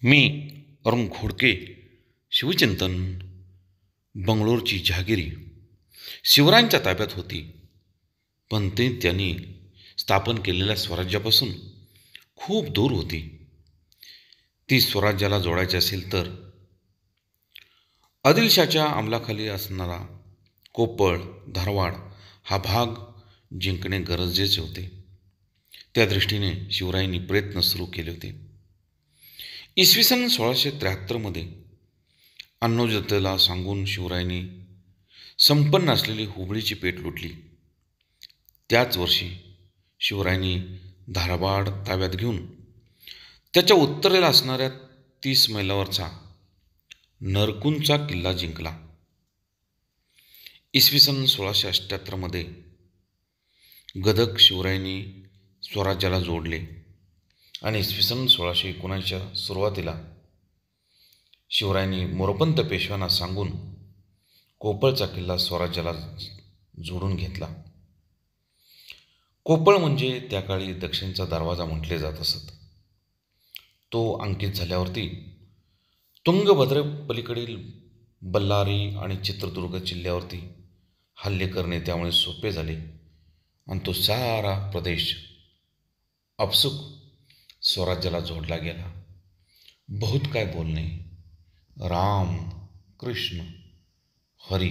मी अरुण खोडके. शिवचिंतन. बंगलोरची जहागिरी शिवरायांच्या ताब्यात होती, पण ते त्यांनी स्थापन केलेल्या स्वराज्यापासून खूप दूर होती. ती स्वराज्याला जोडायची असेल तर आदिलशाच्या अंमलाखाली असणारा कोप्पळ, धारवाड हा भाग जिंकणे गरजेचे होते. त्या दृष्टीने शिवरायांनी प्रयत्न सुरू केले होते. इसवी सन 1673मध्ये अण्णाजोतीला सांगून शिवरायांनी संपन्न असलेली हुबळीची पेठ लुटली. त्याच वर्षी शिवरायांनी धारवाड ताब्यात घेऊन त्याच्या उत्तरेला असणाऱ्या 30 मैलावरचा नरकुंचा किल्ला जिंकला. इसवी सन 1678मध्ये गदग शिवरायांनी स्वराज्याला जोडले आणि इसवी सन 1619च्या सुरुवातीला शिवरायांनी मोरोपंत पेशव्यांना सांगून कोप्पळचा किल्ला स्वराज्याला जोडून घेतला. कोप्पळ म्हणजे त्या काळी दक्षिणचा दरवाजा म्हटले जात असत. तो अंकित झाल्यावरती तुंगभद्रे पलीकडील बल्लारी आणि चित्रदुर्ग जिल्ह्यावरती हल्ले करणे त्यामुळे सोपे झाले आणि तो सारा प्रदेश आपसूक स्वराज्याला जोडला गेला. बहुत काय बोलणे. राम, कृष्ण, हरी